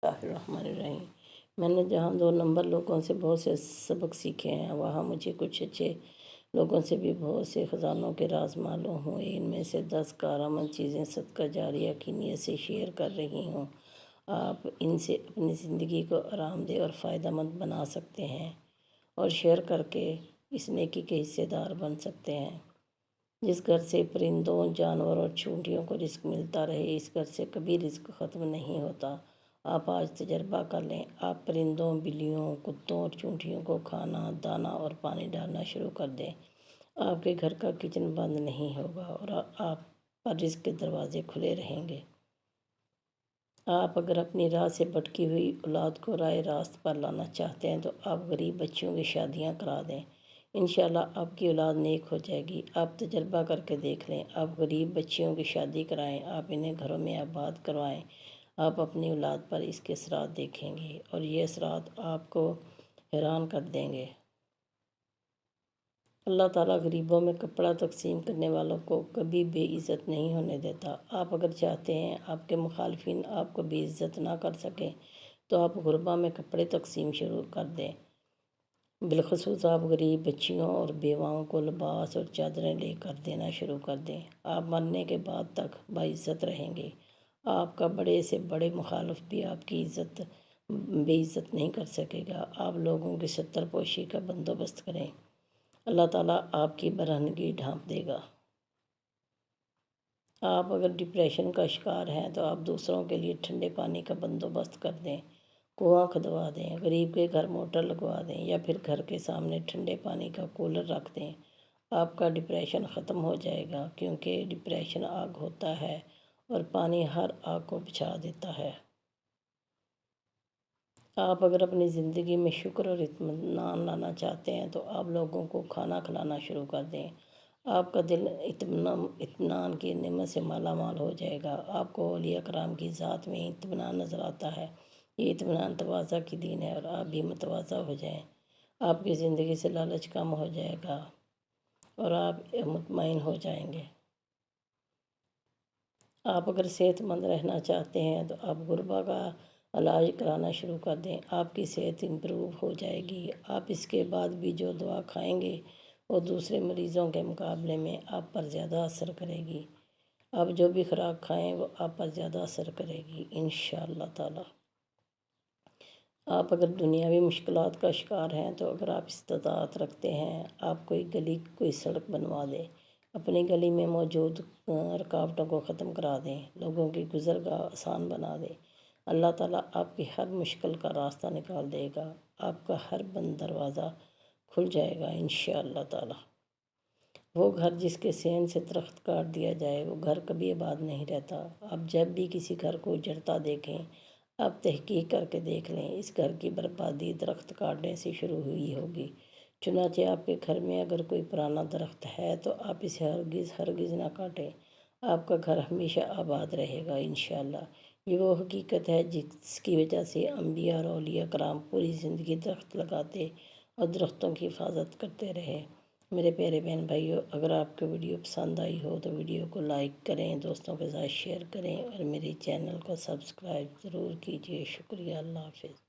الرحمن الرحیم۔ میں نے جہاں 2 نمبر لوگوں سے بہت سے سبق سیکھے ہیں، وہاں مجھے کچھ اچھے لوگوں سے بھی بہت سے خزانوں کے راز معلوم ہوئے۔ ان میں سے 10 کارآمد چیزیں صدقہ جاریہ کی نیت سے شیئر کر رہی ہوں۔ آپ ان سے اپنی زندگی کو آرام دہ اور فائدہ مند بنا سکتے ہیں اور شیئر کر کے اس نیکی کے حصے دار بن سکتے ہیں۔ جس گھر سے پرندوں، جانوروں اور چونٹیوں کو رزق ملتا رہے، اس گھر سے کبھی رزق ختم نہیں ہوتا۔ آپ آج تجربہ کر لیں۔ آپ پرندوں، بلیوں، کتوں اور چونٹیوں کو کھانا، دانہ اور پانی ڈالنا شروع کر دیں۔ آپ کے گھر کا کچن بند نہیں ہوگا اور آپ پر رزق کے دروازے کھلے رہیں گے۔ آپ اگر اپنی راہ سے بھٹکی ہوئی اولاد کو راہ راست پر لانا چاہتے ہیں تو آپ غریب بچیوں کی شادیاں کرا دیں۔ انشاءاللہ آپ کی اولاد نیک ہو جائے گی۔ آپ تجربہ کر کے دیکھ لیں۔ آپ غریب بچیوں کی شادی کرائیں، آپ انہیں گھروں میں آباد کروائیں، آپ اپنی اولاد پر اس کے اثرات دیکھیں گے اور یہ اثرات آپ کو حیران کر دیں گے۔ اللہ تعالیٰ غریبوں میں کپڑا تقسیم کرنے والوں کو کبھی بے عزت نہیں ہونے دیتا۔ آپ اگر چاہتے ہیں آپ کے مخالفین آپ کو بے عزت نہ کر سکیں تو آپ غربا میں کپڑے تقسیم شروع کر دیں۔ بالخصوص آپ غریب بچیوں اور بیواؤں کو لباس اور چادریں لے کر دینا شروع کر دیں۔ آپ مرنے کے بعد تک باعزت رہیں گے۔ آپ کا بڑے سے بڑے مخالف بھی آپ کی بے عزت نہیں کر سکے گا۔ آپ لوگوں کی ستر پوشی کا بندوبست کریں، اللہ تعالیٰ آپ کی برہنگی ڈھانپ دے گا۔ آپ اگر ڈپریشن کا شکار ہیں تو آپ دوسروں کے لیے ٹھنڈے پانی کا بندوبست کر دیں، کنواں کھدوا دیں، غریب کے گھر موٹر لگوا دیں یا پھر گھر کے سامنے ٹھنڈے پانی کا کولر رکھ دیں۔ آپ کا ڈپریشن ختم ہو جائے گا، کیونکہ ڈپریشن آگ ہوتا ہے اور پانی ہر آگ کو بجھا دیتا ہے۔ آپ اگر اپنی زندگی میں شکر اور اطمینان لانا چاہتے ہیں تو آپ لوگوں کو کھانا کھلانا شروع کر دیں۔ آپ کا دل اطمینان کی نعمت سے مالا مال ہو جائے گا۔ آپ کو اولیاء کرام کی ذات میں اطمینان نظر آتا ہے۔ یہ اطمینان تواضع کی دین ہے اور آپ بھی متواضع ہو جائیں۔ آپ کی زندگی سے لالچ کم ہو جائے گا اور آپ مطمئن ہو جائیں گے۔ آپ اگر صحت مند رہنا چاہتے ہیں تو آپ غربا کا علاج کرانا شروع کر دیں۔ آپ کی صحت امپروو ہو جائے گی۔ آپ اس کے بعد بھی جو دعا کھائیں گے وہ دوسرے مریضوں کے مقابلے میں آپ پر زیادہ اثر کرے گی۔ آپ جو بھی خوراک کھائیں وہ آپ پر زیادہ اثر کرے گی انشاءاللہ تعالی۔ آپ اگر دنیاوی مشکلات کا شکار ہیں تو اگر آپ استطاعت رکھتے ہیں، آپ کوئی گلی، کوئی سڑک بنوا دیں، اپنی گلی میں موجود رکاوٹوں کو ختم کرا دیں، لوگوں کی گزرگاہ آسان بنا دیں۔ اللہ تعالیٰ آپ کی ہر مشکل کا راستہ نکال دے گا۔ آپ کا ہر بند دروازہ کھل جائے گا انشاءاللہ تعالیٰ۔ وہ گھر جس کے صحن سے درخت کاٹ دیا جائے وہ گھر کبھی آباد نہیں رہتا۔ آپ جب بھی کسی گھر کو اجڑتا دیکھیں، آپ تحقیق کر کے دیکھ لیں، اس گھر کی بربادی درخت کاٹنے سے شروع ہوئی ہوگی۔ چنانچہ آپ کے گھر میں اگر کوئی پرانا درخت ہے تو آپ اسے ہرگز نہ کاٹیں۔ آپ کا گھر ہمیشہ آباد رہے گا انشاءاللہ۔ یہ وہ حقیقت ہے جس کی وجہ سے انبیاء اور اولیاء کرام پوری زندگی درخت لگاتے اور درختوں کی حفاظت کرتے رہے۔ میرے پیارے بہن بھائیوں، اگر آپ کو ویڈیو پسند آئی ہو تو ویڈیو کو لائک کریں، دوستوں کے ساتھ شیئر کریں اور میرے چینل کو سبسکرائب ضرور کیجیے۔ شکریہ، اللہ حافظ۔